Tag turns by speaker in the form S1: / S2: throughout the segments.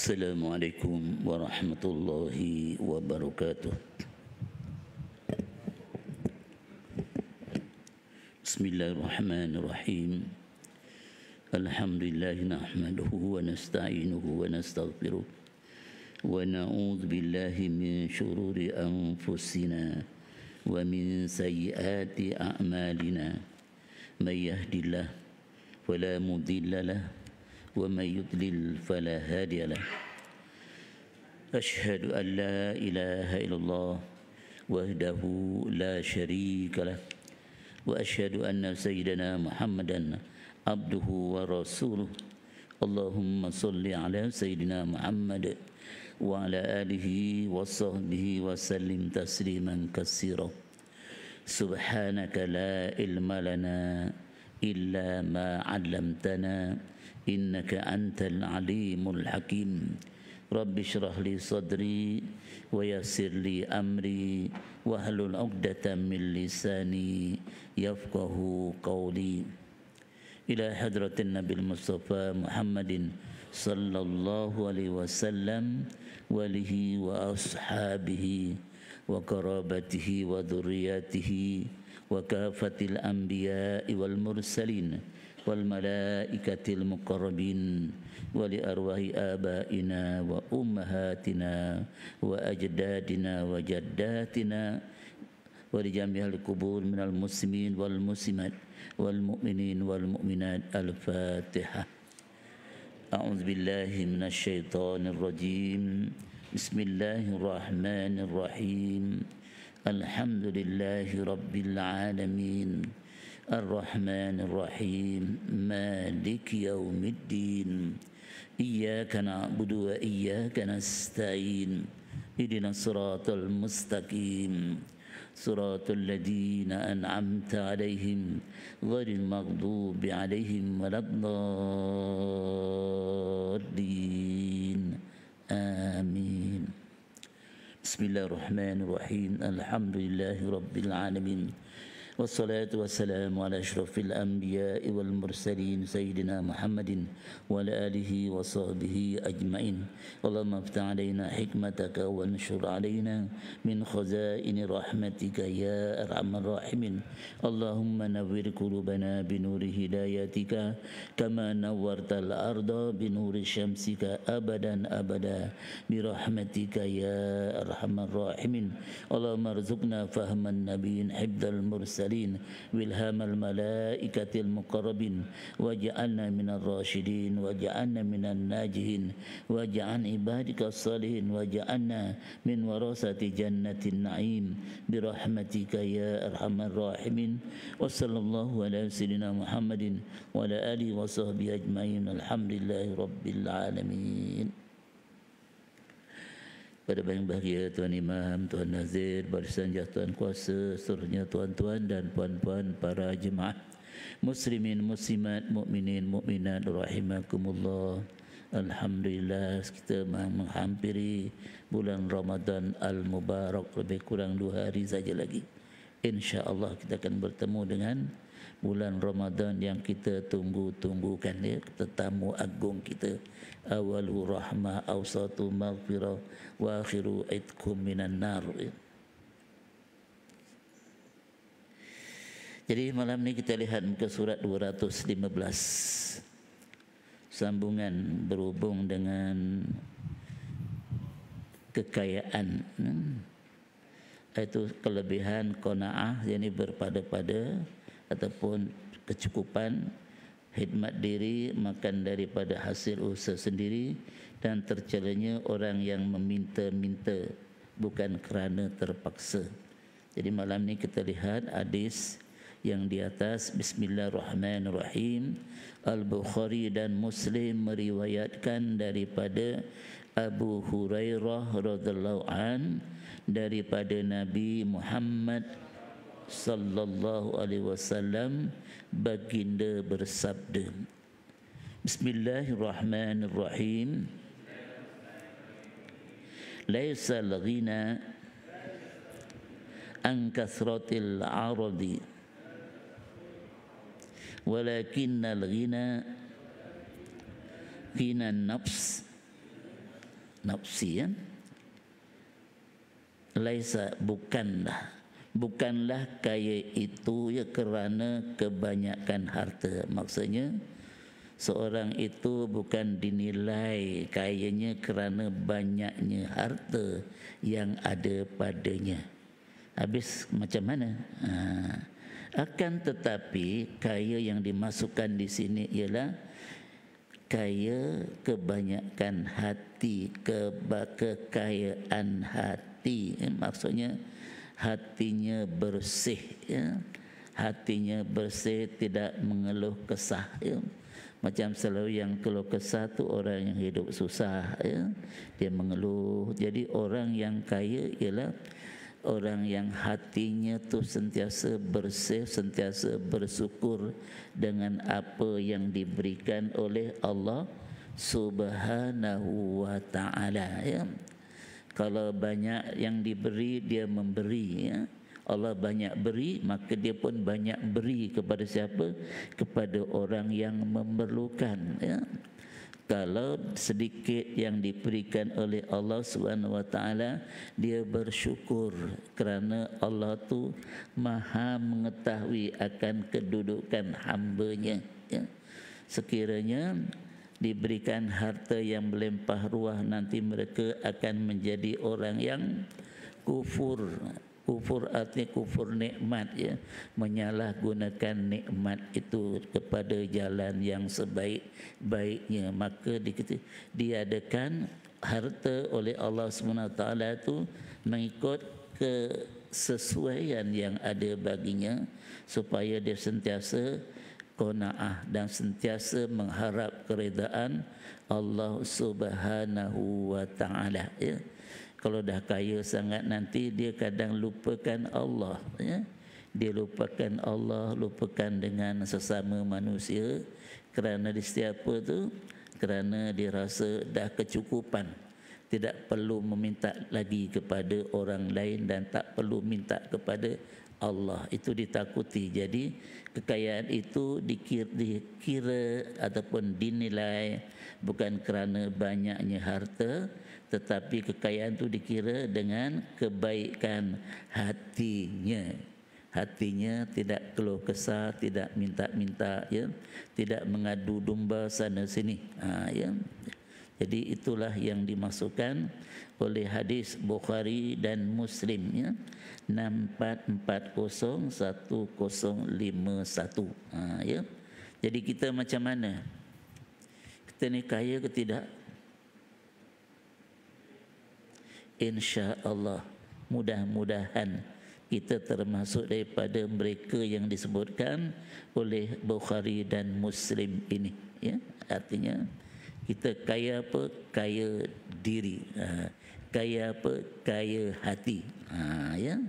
S1: Assalamualaikum warahmatullahi wabarakatuh. Bismillahirrahmanirrahim. Alhamdulillah nahmaduhu wa nasta'inuhu wa nastaghfiruh wa na'udzu billahi min shururi anfusina wa min sayyiati a'malina. May yahdihillahu fala mudilla lahu ومن يضلل فلا هادي له أشهد أن لا إله إلا الله وحده لا شريك له وأشهد أن سيدنا محمدا عبده ورسوله اللهم صل على سيدنا محمد وعلى آله وصحبه وسلم تسليما كثيرا سبحانك لا علم لنا إلا ما علمتنا إنك أنت العليم الحكيم رب اشرح لي صدري ويسر لي أمري واحلل عقدة من لساني يفقه قولي إلى حضرة النبي المصطفى محمد صلى الله عليه وسلم وآله وأصحابه وقرابته وذرياته وكافة الأنبياء والمرسلين والملائكة المقربين ولأرواح آبائنا وأمهاتنا وأجدادنا وجداتنا ولجميع القبور من المسلمين والمسلمات والمؤمنين والمؤمنات الفاتحة أعوذ بالله من الشيطان الرجيم بسم الله الرحمن الرحيم الحمد لله رب العالمين الرحمن الرحيم مالك يوم الدين إياك نعبد وإياك نستعين اهدنا الصراط المستقيم صراط الذين أنعمت عليهم غير المغضوب عليهم ولا الضالين آمين بسم الله الرحمن الرحيم الحمد لله رب العالمين والصلاة والسلام على أشرف الأنبياء والمرسلين سيدنا محمد وعلى آله وصحبه أجمعين اللهم افتح علينا حكمتك وانشر علينا من خزائن رحمتك يا أرحم الراحمين اللهم نور قلوبنا بنور هدايتك كما نورت الأرض بنور شمسك أبدا أبدا برحمتك يا أرحم الراحمين اللهم ارزقنا فهم النبيين حفظ المرسلين والهام الملائكة المقربين واجعلنا من الراشدين واجعلنا من الناجين واجعل عبادك الصالحين واجعلنا من ورثة جنة النعيم برحمتك يا أرحم الراحمين وصلى الله على سيدنا محمد وعلى آله وصحبه أجمعين الحمد لله رب العالمين. Pada yang bahagia Tuan Imam, Tuan Nazir, Barisan Tuan Kuasa, seluruhnya tuan-tuan dan puan-puan para jemaah muslimin, muslimat, mukminin, mukminat rahimakumullah. Alhamdulillah kita menghampiri bulan Ramadan Al-Mubarak, lebih kurang 2 hari saja lagi. InsyaAllah kita akan bertemu dengan bulan Ramadan yang kita tunggu-tunggukan ya, tetamu agung kita. Awalu rahmah, awsatu maghfirah, wa akhiru itkum minan nar. Jadi malam ni kita lihat muka surat 215. Sambungan berhubung dengan kekayaan. Itu kelebihan qanaah, yakni berpada-pada ataupun kecukupan, khidmat diri, makan daripada hasil usaha sendiri, dan tercelanya orang yang meminta-minta bukan kerana terpaksa. Jadi malam ni kita lihat hadis yang di atas. Bismillahirrahmanirrahim. Al-Bukhari dan Muslim meriwayatkan daripada Abu Hurairah radhiyallahu an daripada Nabi Muhammad sallallahu alaihi wasallam, baginda bersabda, Bismillahirrahmanirrahim. Laisal ghina an kasratil aradi walakinnal ghina ghina nafs nafsi ya. Laisa, bukanlah kaya itu ya kerana kebanyakan harta. Maksudnya seorang itu bukan dinilai kayanya kerana banyaknya harta yang ada padanya. Habis macam mana? Akan tetapi kaya yang dimasukkan di sini ialah kaya kebanyakan hati, kekayaan hati. Maksudnya hatinya bersih ya. Hatinya bersih, tidak mengeluh kesah ya. Macam selalu yang keluh kesah tu orang yang hidup susah ya. Dia mengeluh. Jadi orang yang kaya ialah orang yang hatinya tu sentiasa bersih, sentiasa bersyukur dengan apa yang diberikan oleh Allah Subhanahu wa ta'ala ya. Kalau banyak yang diberi, dia memberi ya. Allah banyak beri, maka dia pun banyak beri kepada siapa? Kepada orang yang memerlukan ya. Kalau sedikit yang diberikan oleh Allah Subhanahu wa taala, dia bersyukur kerana Allah tu Maha mengetahui akan kedudukan hamba-Nya ya. Sekiranya diberikan harta yang melimpah ruah, nanti mereka akan menjadi orang yang kufur. Kufur artinya kufur nikmat ya, menyalahgunakan nikmat itu kepada jalan yang sebaik-baiknya. Maka diadakan harta oleh Allah SWT itu mengikut kesesuaian yang ada baginya, supaya dia sentiasa qanaah dan sentiasa mengharap keredaan Allah Subhanahu wa ta'ala ya. Kalau dah kaya sangat nanti dia kadang lupakan Allah ya. Dia lupakan Allah, lupakan dengan sesama manusia. Kerana dia siapa tu? Kerana dia rasa dah kecukupan, tidak perlu meminta lagi kepada orang lain dan tak perlu minta kepada Allah. Itu ditakuti. Jadi kekayaan itu dikira ataupun dinilai bukan kerana banyaknya harta, tetapi kekayaan itu dikira dengan kebaikan hatinya. Hatinya tidak keluh kesah, tidak minta-minta ya, tidak mengadu domba sana sini ya. Jadi itulah yang dimasukkan oleh hadis Bukhari dan Muslim ya, 64401051 ya. Jadi kita macam mana? Kita ni kaya ke tidak? Insya-Allah, mudah-mudahan kita termasuk daripada mereka yang disebutkan oleh Bukhari dan Muslim ini ya. Artinya kita kaya apa? Kaya diri. Kaya apa? Kaya hati. Ya.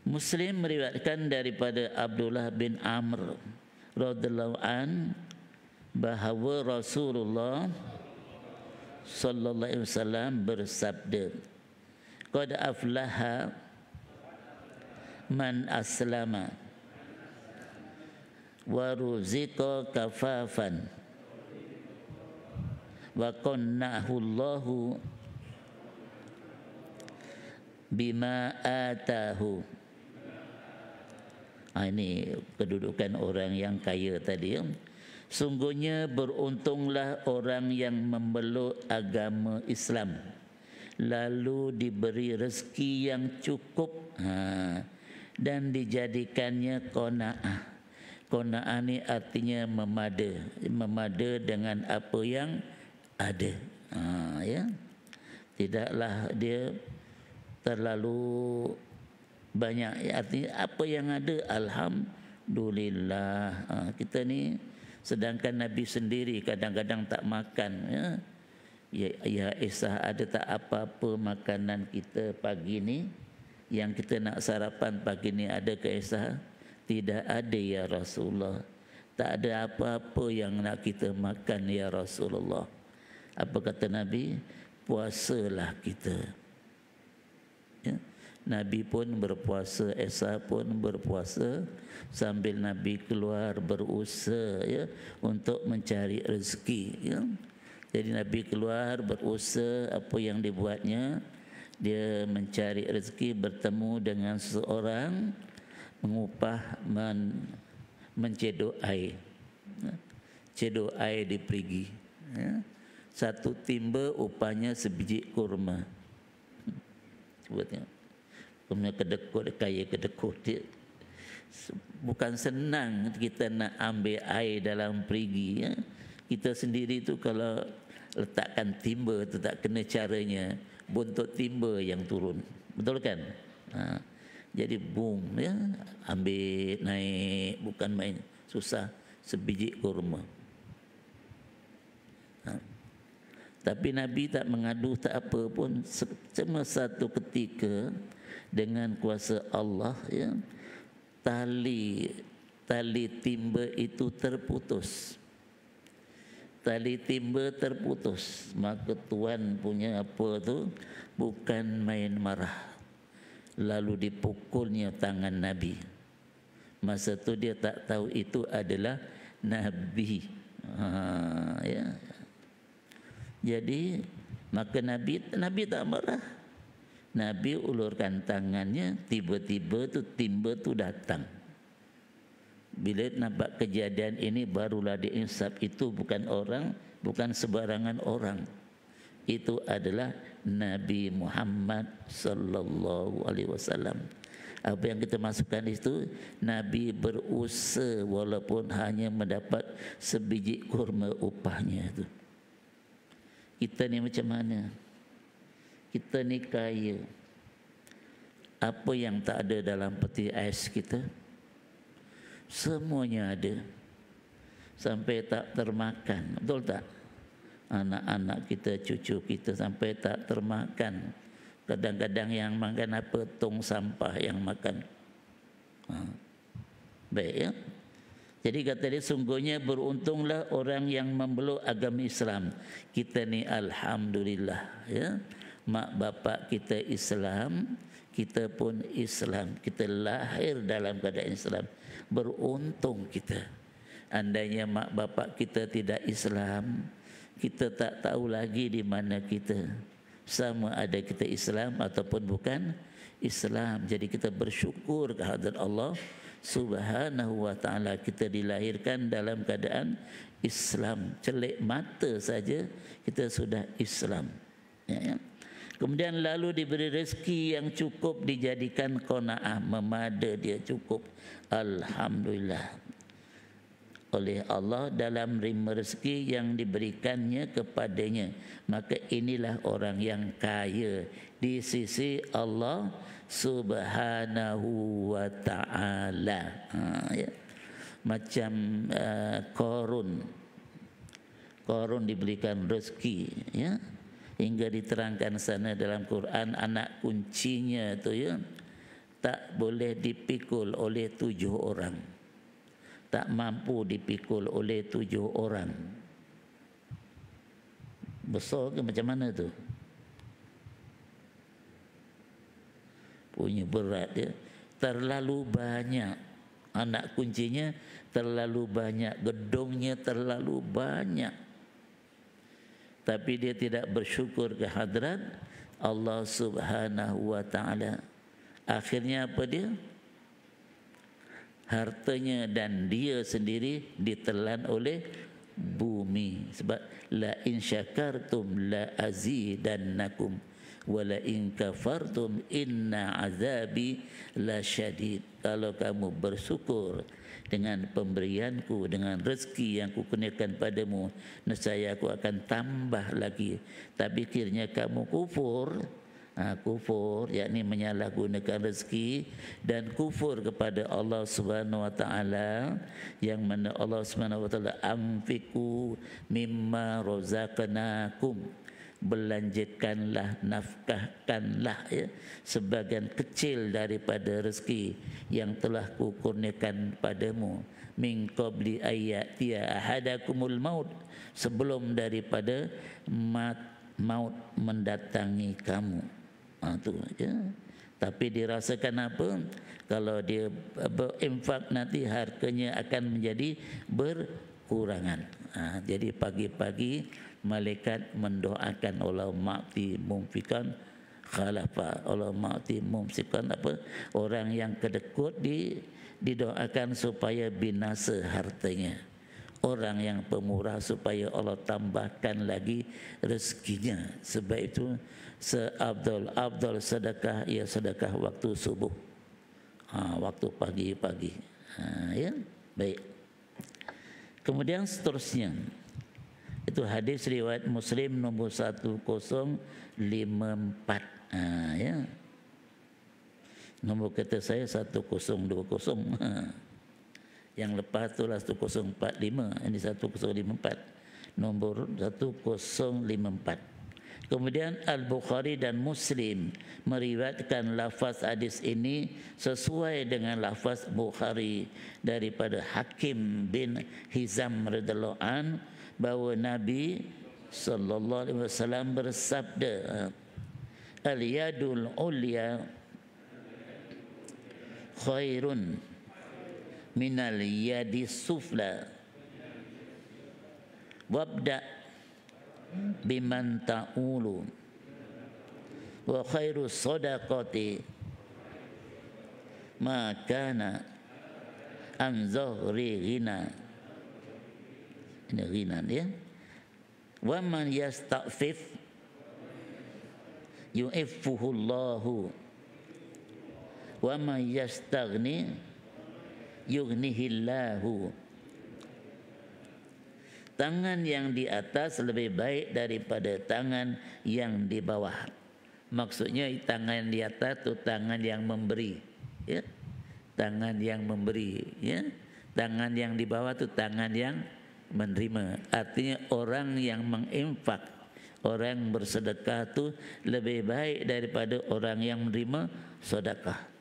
S1: Muslim meriwayatkan daripada Abdullah bin Amr radhiyallahu an bahawa Rasulullah sallallahu alaihi wasallam bersabda, qad aflaha man aslama wa ruziqa kafafan wa qannahu Allahu bima atahu. Ini kedudukan orang yang kaya tadi ya. Sungguhnya beruntunglah orang yang memeluk agama Islam lalu diberi rezeki yang cukup dan dijadikannya qanaah. Qanaah ni artinya memada dengan apa yang ada. Ya. Tidaklah dia terlalu banyak, artinya apa yang ada alhamdulillah. Kita ni sedangkan Nabi sendiri kadang-kadang tak makan ya. Ya Aisyah, ada tak apa-apa makanan kita pagi ni yang kita nak sarapan pagi ni, ada ke Aisyah? Tidak ada ya Rasulullah. Tak ada apa-apa yang nak kita makan ya Rasulullah. Apa kata Nabi? Puasalah kita ya. Nabi pun berpuasa, Aisyah pun berpuasa sambil Nabi keluar berusaha ya untuk mencari rezeki ya. Jadi Nabi keluar berusaha apa yang dibuatnya, dia mencari rezeki, bertemu dengan seseorang, mengupah mencedok air. Cedok air di perigi. Satu timba upahnya sebiji kurma. Cuba tengok. Kurma kedekut, kaya kedekut dia. Bukan senang kita nak ambil air dalam perigi. Kita sendiri tu kalau letakkan timba tu tak kena caranya, buntut timba yang turun. Betul kan? Jadi boom ya, ambil naik, bukan main susah, sebiji kurma. Tapi Nabi tak mengadu, tak apa pun. Cuma satu ketika dengan kuasa Allah ya, tali timba itu terputus. Tali timba terputus. Maka Tuan punya apa tu bukan main marah. Lalu dipukulnya tangan Nabi. Masa tu dia tak tahu itu adalah Nabi. Ya. Jadi maka Nabi tak marah. Nabi ulurkan tangannya, tiba-tiba tu timba tu datang. Bila nampak kejadian ini barulah diinsaf itu bukan orang, bukan sebarangan orang. Itu adalah Nabi Muhammad sallallahu alaihi wasallam. Apa yang kita masukkan itu, Nabi berusaha walaupun hanya mendapat sebiji kurma upahnya itu. Kita ni macam mana? Kita ni kaya. Apa yang tak ada dalam peti ais kita? Semuanya ada. Sampai tak termakan. Betul tak? Anak-anak kita, cucu kita sampai tak termakan. Kadang-kadang yang makan apa? Tong sampah yang makan. Baik ya. Jadi kata dia, sungguhnya beruntunglah orang yang memeluk agama Islam. Kita ni alhamdulillah ya. Mak bapak kita Islam, kita pun Islam. Kita lahir dalam keadaan Islam. Beruntung kita. Andainya mak bapak kita tidak Islam, kita tak tahu lagi di mana kita. Sama ada kita Islam ataupun bukan Islam. Jadi kita bersyukur kehadirat Allah Subhanahu wa ta'ala, kita dilahirkan dalam keadaan Islam. Celik mata saja kita sudah Islam ya. Kemudian lalu diberi rezeki yang cukup, dijadikan qanaah, memada, dia cukup. Alhamdulillah oleh Allah dalam rima rezeki yang diberikannya kepadanya. Maka inilah orang yang kaya di sisi Allah Subhanahu wa ta'ala. Ya. Macam Qarun diberikan rezeki ya, hingga diterangkan sana dalam Quran, anak kuncinya tu ya tak boleh dipikul oleh 7 orang. Tak mampu dipikul oleh 7 orang. Besar ke macam mana tu? Punya berat dia. Terlalu banyak. Anak kuncinya terlalu banyak. Gedungnya terlalu banyak. Tapi dia tidak bersyukur kehadrat Allah Subhanahu wa ta'ala. Akhirnya apa dia? Hartanya dan dia sendiri ditelan oleh bumi. Sebab la in syakartum la azidannakum wa la in kafartum inna azabi la syadid. Kalau kamu bersyukur dengan pemberianku, dengan rezeki yang kukurniakan padamu, nescaya aku akan tambah lagi. Tapi kiranya kamu kufur, kufur yakni menyalahgunakan rezeki dan kufur kepada Allah Subhanahu wa taala, yang mana Allah Subhanahu wa taala anfiqu mimma razaqnakum, belanjakanlah, nafkahkanlah ya sebagian kecil daripada rezeki yang telah kukurniakan padamu, min qabli ayatiya ahadakumul maut, sebelum daripada maut mendatangi kamu. Tu ya. Tapi dirasakan apa? Kalau dia berinfak nanti hartanya akan menjadi berkurangan. Jadi pagi-pagi malaikat mendoakan Allah ma'ti mumfikan khalafa, Allah ma'ti mumsikan apa, orang yang kedekut didoakan supaya binasa hartanya, orang yang pemurah supaya Allah tambahkan lagi rezekinya. Sebab itu seabdul sedekah ya sedekah waktu subuh, waktu pagi-pagi. Ya, baik. Kemudian seterusnya itu hadis riwayat Muslim nombor 1054. Ya. Nombor kereta saya 1020. Yang lepas tu lah 1045, ini 1054. Nombor 1054. Kemudian Al-Bukhari dan Muslim meriwayatkan lafaz hadis ini sesuai dengan lafaz Bukhari daripada Hakim bin Hizam radhiyallahu an bahawa Nabi sallallahu alaihi wasallam bersabda, al-yadul ulya khairun minal yadi sufla wabda biman ta'ulu wa khairu sadaqati ma kana an zahri ghina. Ini ghina ya. Wa man yasta'fif yu'iffuhu Allahu wa man yastaghni yughnihillahu. Tangan yang di atas lebih baik daripada tangan yang di bawah. Maksudnya tangan di atas itu tangan yang memberi, ya. Tangan yang memberi, ya. Tangan yang di bawah itu tangan yang menerima. Artinya orang yang menginfak, orang yang bersedekah itu lebih baik daripada orang yang menerima sedekah.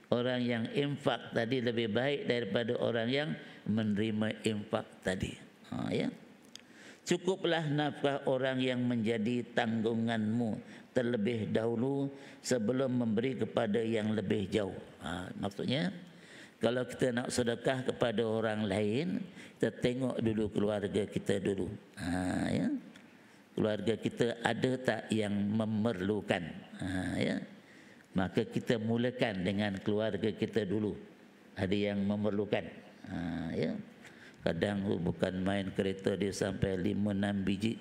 S1: Orang yang infak tadi lebih baik daripada orang yang menerima infak tadi. Ya. Cukuplah nafkah orang yang menjadi tanggunganmu terlebih dahulu sebelum memberi kepada yang lebih jauh. Maksudnya kalau kita nak sedekah kepada orang lain, kita tengok dulu keluarga kita dulu. Ya. Keluarga kita ada tak yang memerlukan? Ya. Maka kita mulakan dengan keluarga kita dulu. Ada yang memerlukan. Ya. Kadang bukan main kereta dia sampai 5-6 biji.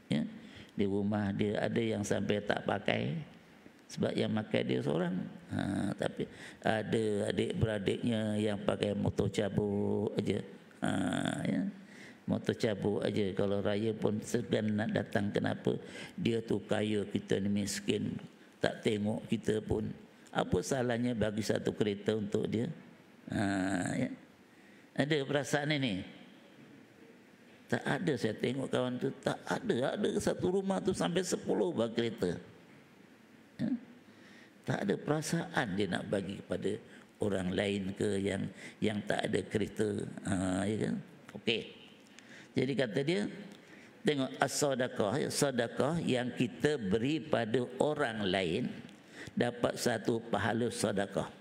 S1: Ya. Di rumah dia ada yang sampai tak pakai. Sebab yang pakai dia seorang. Tapi ada adik-beradiknya yang pakai motor cabuk aja. Ya. Motor cabuk aja. Kalau raya pun segan nak datang, kenapa? Dia tu kaya, kita ni miskin. Tak tengok kita pun. Apa salahnya bagi satu kereta untuk dia? Ya. Ada perasaan ini? Tak ada. Saya tengok kawan tu tak ada. Ada satu rumah tu sampai 10 bagi kereta. Ya. Tak ada perasaan dia nak bagi kepada orang lain ke yang tak ada kereta. Ya kan? Okey. Jadi kata dia, tengok as-sadaqah, sedekah yang kita beri pada orang lain dapat satu pahala sedekah.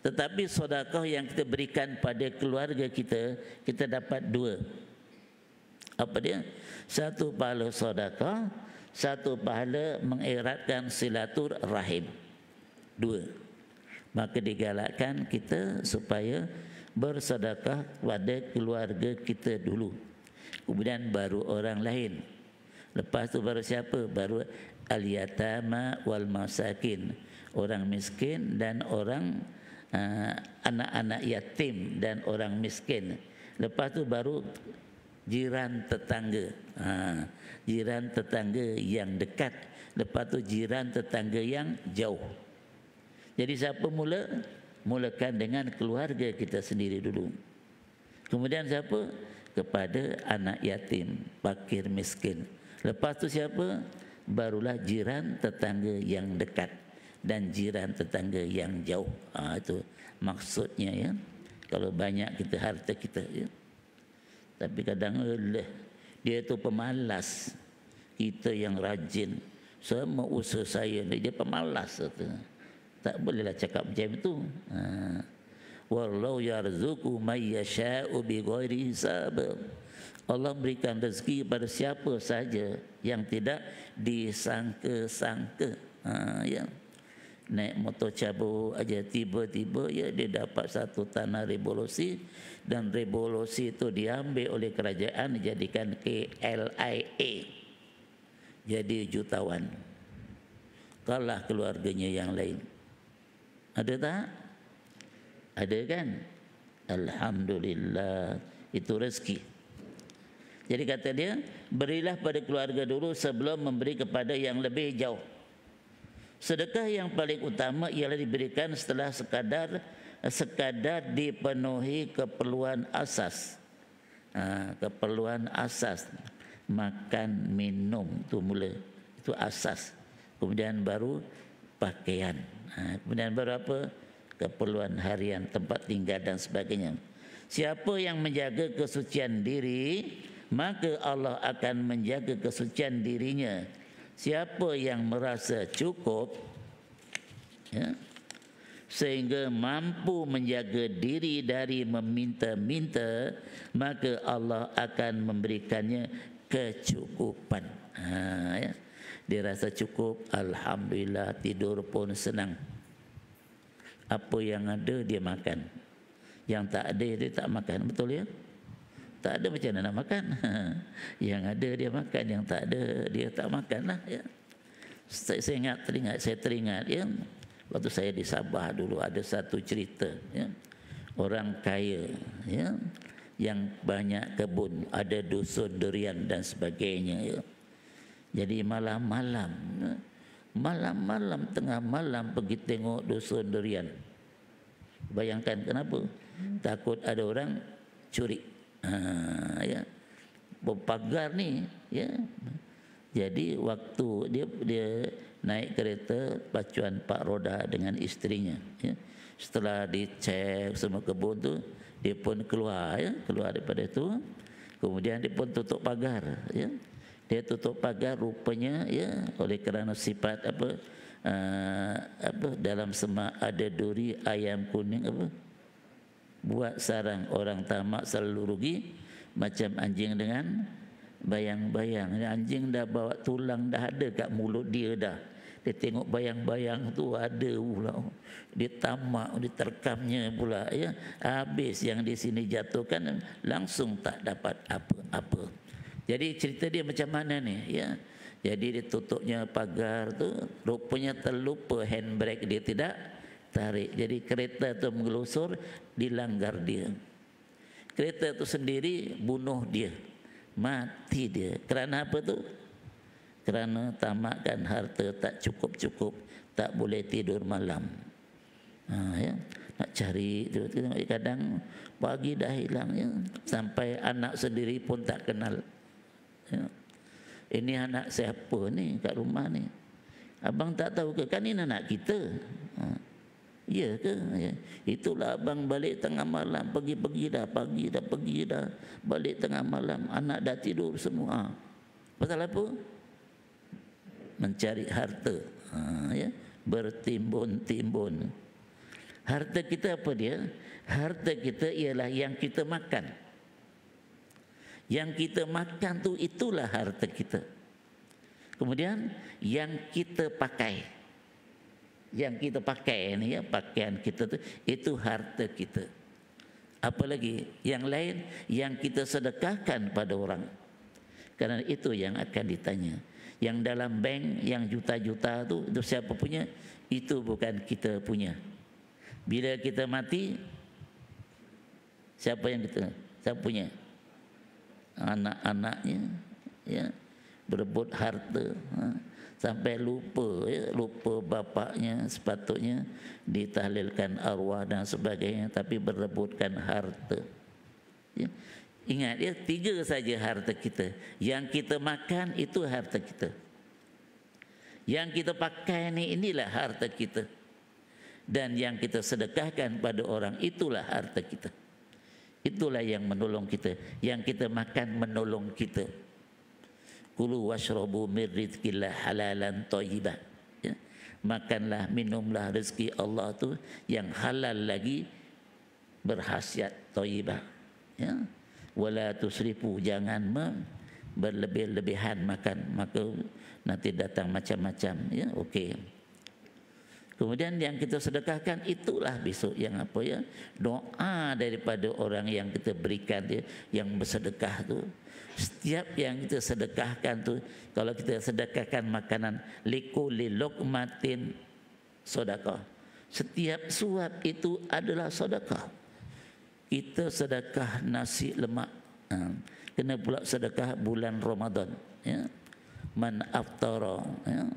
S1: Tetapi sedekah yang kita berikan pada keluarga kita, kita dapat 2. Apa dia? Satu pahala sedekah, satu pahala mengeratkan silaturahim. 2. Maka digalakkan kita supaya bersedekah kepada keluarga kita dulu, kemudian baru orang lain. Lepas tu baru siapa? Baru al-yatama wal masakin, orang miskin dan orang anak-anak yatim dan orang miskin. Lepas tu baru jiran tetangga, jiran tetangga yang dekat. Lepas tu jiran tetangga yang jauh. Jadi siapa mula? Mulakan dengan keluarga kita sendiri dulu. Kemudian siapa? Kepada anak yatim, fakir miskin. Lepas tu siapa? Barulah jiran tetangga yang dekat dan jiran tetangga yang jauh. Itu maksudnya ya. Kalau banyak kita harta kita ya. Tapi kadang dia tu pemalas. Kita yang rajin. Semua usaha saya dia pemalas tu. Tak bolehlah cakap macam itu. wallahu yarzuqu may yasha'u bighairi hisab. Allah berikan rezeki kepada siapa saja yang tidak disangka-sangka. Ya. Naik motor cabut aja tiba-tiba ya dia dapat satu tanah revolusi, dan revolusi itu diambil oleh kerajaan dijadikan KLIA. Jadi jutawan. Kalah keluarganya yang lain. Ada tak? Ada kan? Alhamdulillah, itu rezeki. Jadi kata dia, berilah pada keluarga dulu sebelum memberi kepada yang lebih jauh. Sedekah yang paling utama ialah diberikan setelah sekadar dipenuhi keperluan asas. Keperluan asas, makan, minum, itu mula, itu asas. Kemudian baru pakaian. Kemudian baru apa? Keperluan harian, tempat tinggal dan sebagainya. Siapa yang menjaga kesucian diri, maka Allah akan menjaga kesucian dirinya. Siapa yang merasa cukup, ya, sehingga mampu menjaga diri dari meminta-minta, maka Allah akan memberikannya kecukupan. Ya. Dia rasa cukup, alhamdulillah, tidur pun senang. Apa yang ada dia makan, yang tak ada dia tak makan. Betul ya? Tak ada macam mana nak makan. Yang ada dia makan, yang tak ada dia tak makan lah. Ya. Saya teringat ya, waktu saya di Sabah dulu ada satu cerita. Ya. Orang kaya ya, yang banyak kebun, ada dusun durian dan sebagainya. Ya. Jadi malam-malam, tengah malam pergi tengok dusun durian. Bayangkan kenapa? Takut ada orang curi. Ya, berpagar ni, ya. Jadi waktu dia naik kereta pacuan 4 roda dengan isterinya, ya. Setelah dicek semua kebun tu, dia pun keluar, ya, keluar daripada itu. Kemudian dia pun tutup pagar, ya. Dia tutup pagar rupanya, ya, oleh kerana sifat apa dalam semak ada duri, ayam kuning apa, buat sarang orang tamak selalu rugi, macam anjing dengan bayang-bayang. Anjing dah bawa tulang dah ada kat mulut dia dah. Dia tengok bayang-bayang tu ada pula. Dia tamak, dia terkamnya pula, ya. Habis yang di sini jatuhkan langsung tak dapat apa-apa. Jadi cerita dia macam mana ni, ya. Jadi dia tutupnya pagar tu, rupanya terlupa handbrake dia tidak tarik. Jadi kereta tu mengelusur, dilanggar dia. Kereta tu sendiri bunuh dia, mati dia. Kerana apa tu? Kerana tamakkan harta, tak cukup-cukup, tak boleh tidur malam. Ya, nak cari tu, kadang pagi dah hilang, ya. Sampai anak sendiri pun tak kenal. Ya. Ini anak siapa ni kat rumah ni? Abang tak tahu ke? Kan ini anak kita. Ya ke? Ya. Itulah abang balik tengah malam, pergi dah, balik tengah malam, anak dah tidur semua. Pasal apa? Mencari harta, ya, bertimbun-timbun. Harta kita apa dia? Harta kita ialah yang kita makan. Yang kita makan tu itulah harta kita. Kemudian yang kita pakai. Yang kita pakai ni, ya, pakaian kita tu, itu harta kita. Apalagi yang lain yang kita sedekahkan pada orang. Kerana itu yang akan ditanya. Yang dalam bank yang juta-juta tu, itu siapa punya? Itu bukan kita punya. Bila kita mati, siapa yang kita? Siapa punya? Anak-anaknya, ya, berebut harta, sampai lupa, ya, lupa bapaknya, sepatutnya ditahlilkan arwah dan sebagainya, tapi berebutkan harta. Ya. Ingat, ya, 3 saja harta kita. Yang kita makan itu harta kita. Yang kita pakai inilah harta kita. Dan yang kita sedekahkan pada orang itulah harta kita. Itulah yang menolong kita. Yang kita makan menolong kita. Kulu washrabu min rizqillah halalan thayyiban. Ya. Makanlah, minumlah rezeki Allah tu yang halal lagi, berkhasiat thayyibah, ya. Wala tusrifu, jangan berlebih-lebihan makan, maka nanti datang macam-macam, ya. Okey. Kemudian yang kita sedekahkan itulah besok yang apa, ya, doa daripada orang yang kita berikan dia, yang bersedekah tu. Setiap yang kita sedekahkan tu, kalau kita sedekahkan makanan, likulli luqmatin sedekah. Setiap suap itu adalah sedekah. Kita sedekah nasi lemak, kena pula sedekah bulan Ramadan, ya. Man aftara, ya.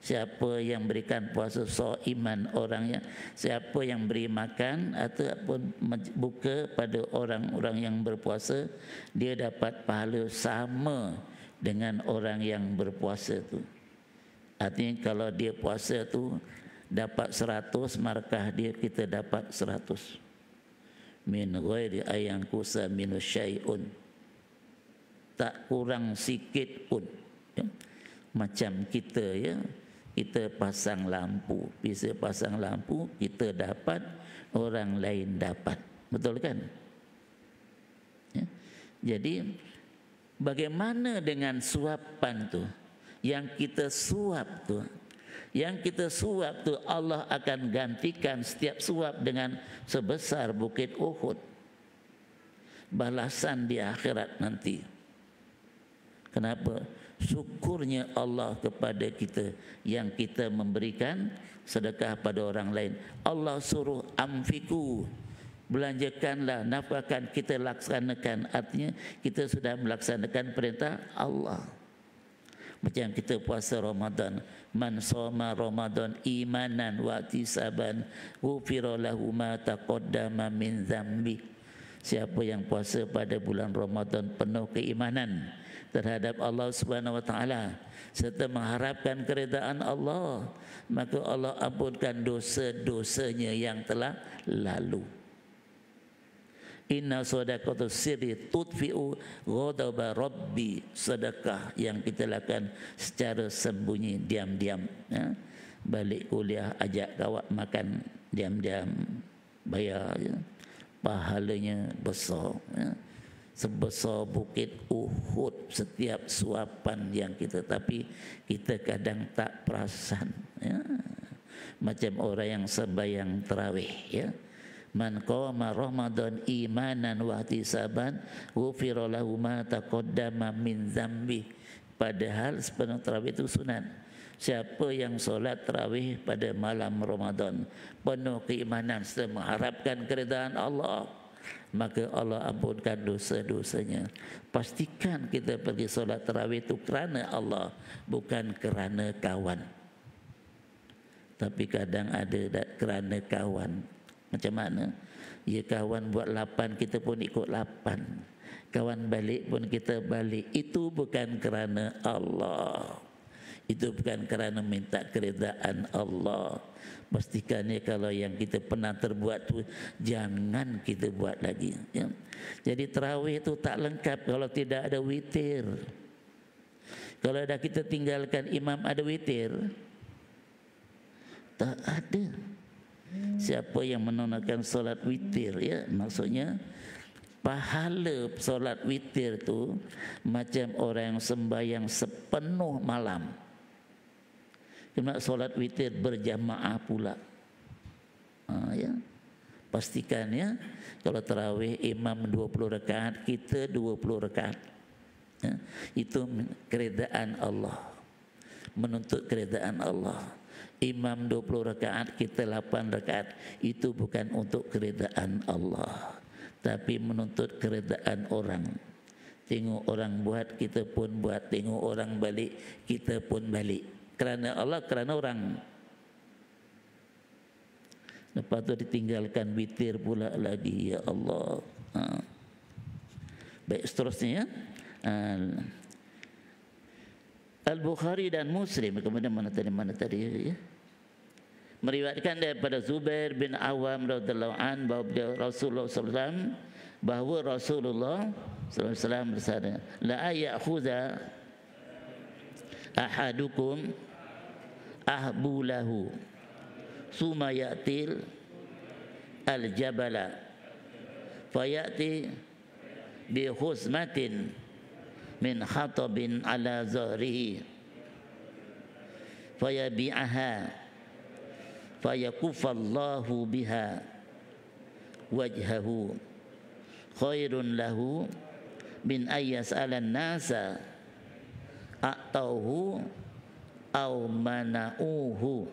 S1: Siapa yang berikan puasa iman orangnya, siapa yang beri makan ataupun buka pada orang-orang yang berpuasa, dia dapat pahala sama dengan orang yang berpuasa tu. Artinya kalau dia puasa tu dapat 100, markah dia kita dapat 100. Min ghairi ayang kusa minus syai'un, tak kurang sikit pun, ya. Macam kita, ya, kita pasang lampu, bisa pasang lampu, kita dapat, orang lain dapat, betul kan, ya? Jadi bagaimana dengan suapan tu, yang kita suap tu, Allah akan gantikan setiap suap dengan sebesar bukit Uhud, balasan di akhirat nanti. Kenapa? Syukurnya Allah kepada kita yang kita memberikan sedekah pada orang lain. Allah suruh amfiku, belanjakanlah, nafkahkan, kita laksanakan. Artinya kita sudah melaksanakan perintah Allah. Macam kita puasa Ramadan, man shoma Ramadan imanan wa ihtisaban ghufira lahu ma taqaddama min dzambi. Siapa yang puasa pada bulan Ramadan penuh keimanan terhadap Allah Subhanahu wa taala serta mengharapkan keridaan Allah, maka Allah ampunkan dosa-dosanya yang telah lalu. Inna sadaqatu sirri tudfi'u ghadaba rabbi, sedekah yang kita lakukan secara sembunyi, diam-diam, ya. Balik kuliah ajak kawan makan diam-diam, bayar, ya. Pahalanya besar, ya. Sebesar bukit Uhud setiap suapan yang kita, tapi kita kadang tak perasan, ya. Macam orang yang sembahyang tarawih, ya. Man qama Ramadan imanan wa ihtisaban ghufira lahu ma taqaddama min dzambi. Padahal sepenuh tarawih itu sunat. Siapa yang solat tarawih pada malam Ramadan penuh keimanan serta mengharapkan keridaan Allah, maka Allah ampunkan dosa-dosanya. Pastikan kita pergi solat tarawih itu kerana Allah, bukan kerana kawan. Tapi kadang ada kerana kawan. Macam mana? Ya, kawan buat 8, kita pun ikut 8. Kawan balik pun kita balik. Itu bukan kerana Allah. Itu bukan kerana minta keridaan Allah. Pastikannya kalau yang kita pernah terbuat tu jangan kita buat lagi, ya. Jadi tarawih itu tak lengkap kalau tidak ada witir. Kalau dah kita tinggalkan imam ada witir, tak ada. Siapa yang menunaikan solat witir, ya, maksudnya pahala solat witir tu macam orang yang sembahyang sepenuh malam. Kena solat witir berjamaah pula, ya. Pastikan, ya, kalau tarawih imam 20 rakaat, kita 20 rakaat, ya. Itu keridaan Allah, menuntut keridaan Allah. Imam 20 rakaat, kita 8 rakaat. Itu bukan untuk keridaan Allah, tapi menuntut keridaan orang. Tengok orang buat, kita pun buat. Tengok orang balik, kita pun balik. Kerana Allah, kerana orang. Lepas tu ditinggalkan witir pula lagi, ya Allah. Baik, seterusnya, ya. Al-Bukhari dan Muslim, kemudian mana tadi, ya, meriwayatkan daripada Zubair bin Awam radhiyallahu an bahawa Rasulullah SAW, bahawa Rasulullah SAW bersabda, la ya'khudha ahadukum ahbulahu summa ya'til al-jabala fayati bi khusmatin min khatabin ala zahrihi fayabi'aha fayakufallahu biha wajhahu khairun lahu min ayyas'alan nasa a'tauhu au mana'uhu.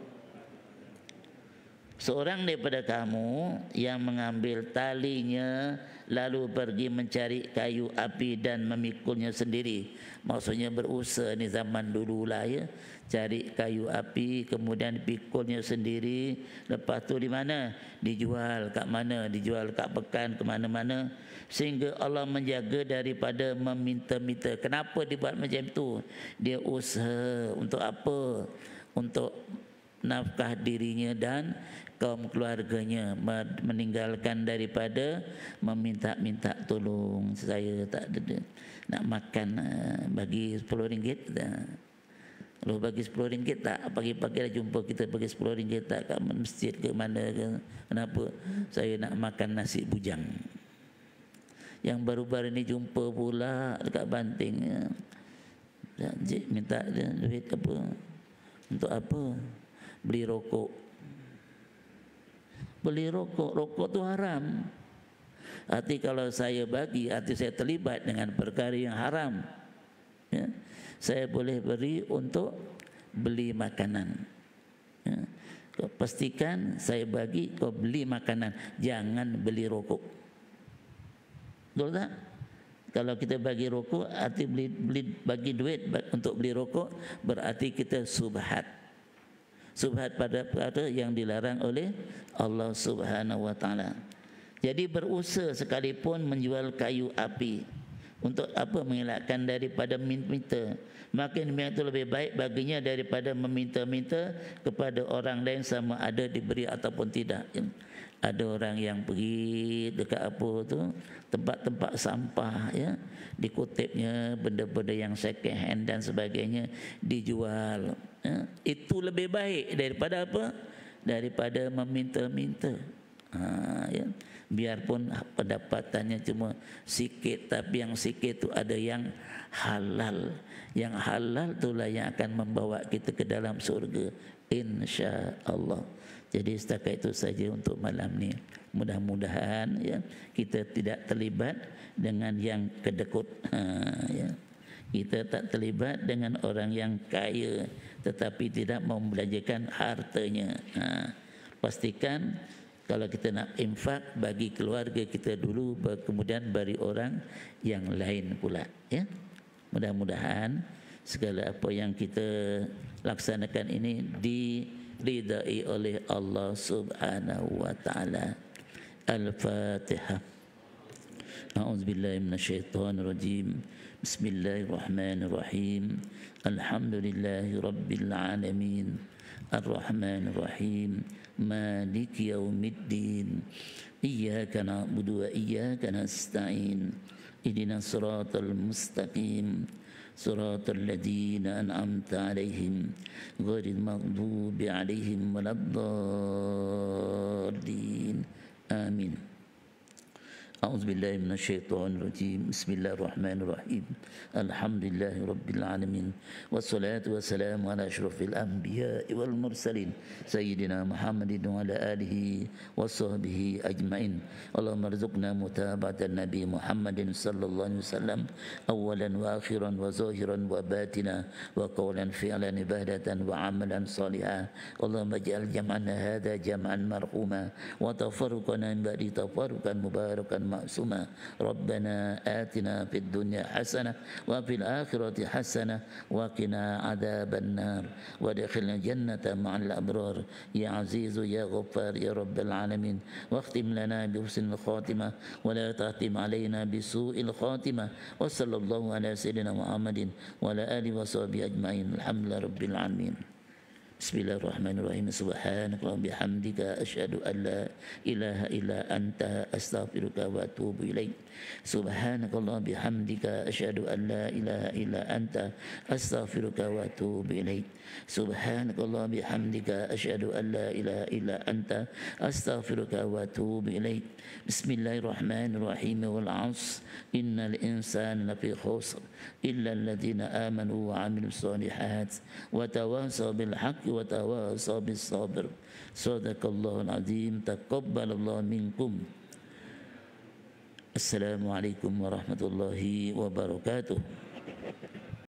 S1: Seorang daripada kamu yang mengambil talinya lalu pergi mencari kayu api dan memikulnya sendiri. Maksudnya berusaha ni zaman dulu lah ya. Cari kayu api kemudian pikulnya sendiri. Lepas tu di mana? Dijual kat mana? Dijual kat pekan ke mana-mana. Sehingga Allah menjaga daripada meminta-minta. Kenapa dibuat macam tu? Dia usaha untuk apa? Untuk nafkah dirinya dan kaum keluarganya, meninggalkan daripada meminta-minta tolong. Saya tak ada nak makan, bagi RM10 dah. Kalau bagi RM10 tak, pagi-pagi dah jumpa kita bagi RM10 tak kat masjid ke mana ke. Kenapa? Saya nak makan nasi bujang. Yang baru-baru ni jumpa pula dekat Banting, Cik minta dia duit apa? Untuk apa? Beli rokok. Beli rokok, rokok tu haram. Arti kalau saya bagi, arti saya terlibat dengan perkara yang haram, ya. Saya boleh beri untuk beli makanan, ya. Kau pastikan saya bagi kau beli makanan, jangan beli rokok. Betul tak? Kalau kita bagi rokok, arti bagi duit untuk beli rokok, berarti kita subhat. Subhat pada perkara yang dilarang oleh Allah Subhanahu wa taala. Jadi berusaha sekalipun menjual kayu api untuk apa? Mengelakkan daripada minta. Makin itu lebih baik baginya daripada meminta-minta kepada orang lain sama ada diberi ataupun tidak. Ada orang yang pergi dekat apa tu, tempat-tempat sampah, ya, dikutipnya benda-benda yang second hand dan sebagainya dijual, ya. Itu lebih baik daripada apa? Daripada meminta-minta, ya. Biarpun pendapatannya cuma sikit, tapi yang sikit tu ada yang halal. Yang halal itulah yang akan membawa kita ke dalam surga, insya-Allah. Jadi setakat itu saja untuk malam ni. Mudah-mudahan, ya, kita tidak terlibat dengan yang kedekut, ya. Kita tak terlibat dengan orang yang kaya tetapi tidak membelanjakan hartanya. Pastikan kalau kita nak infak, bagi keluarga kita dulu, kemudian bagi orang yang lain pula, ya. Mudah-mudahan segala apa yang kita laksanakan ini diridai oleh Allah Subhanahu wa taala. Al-Fatihah. A'udzubillahi minasyaitonir rajim. Bismillahirrahmanirrahim. Alhamdulillahi rabbil alamin. Ar-Rahmanir Rahim. Maliki yaumiddin. Iyyaka na'budu wa iyyaka nasta'in. Ihdinas siratal mustaqim. Siratal ladzina an'amta 'alaihim ghairil maghdubi 'alaihim waladdallin. Amin. A'udzubillahi minasyaitonir rajim. Bismillahirrahmanirrahim. Alhamdulillahi rabbil alamin. Wassalatu wassalamu ala asyrafil anbiya'i wal mursalin sayyidina Muhammadin wa ala alihi washabbihi ajmain. Allahumma rzuqna mutaba'atan nabi Muhammadin sallallahu alaihi wasallam awalan wa akhiran wa zahiran wa batina wa qawlan fi'lan ibadatan wa amalan salihan. Allahumma ij'al jam'ana hadha jam'an marhuma wa tafarruqana min ba'di tafarruqan mubarakan ma'suma. Rabbana atina fid dunya hasanah wa fil akhirati hasanah wa qina adzaban nar wa adkhilna jannata ma'al abrar ya azizu ya ghaffar ya rabbal alamin. Wakhtim lana bi husnil khatimah wa la tahtim alaina bi su'il khatimah. Wa sallallahu ala sayyidina Muhammadin wa ala alihi wa sahbihi ajma'in. Alhamdulillahi rabbil alamin. Bismillahirrahmanirrahim. Subhanakallahumma bihamdika asyhadu an la ilaha illa anta astaghfiruka wa atubu ilaik. Subhanakallahumma bihamdika asyhadu an la ilaha illa anta astaghfiruka wa atubu ilaik. Subhanakallahumma bihamdika asyhadu an la ilaha illa anta astaghfiruka wa atubu ilaik. Bismillahirrahmanirrahim. Wal 'ashr innal insana lafi khusr illa alladhina amanu wa 'amilus shalihat wa tawasaw bil haqqi wa tawasaw bis sabr. Shadaqallahul azim. Taqabbalallahu minkum. Assalamualaikum warahmatullahi wabarakatuh.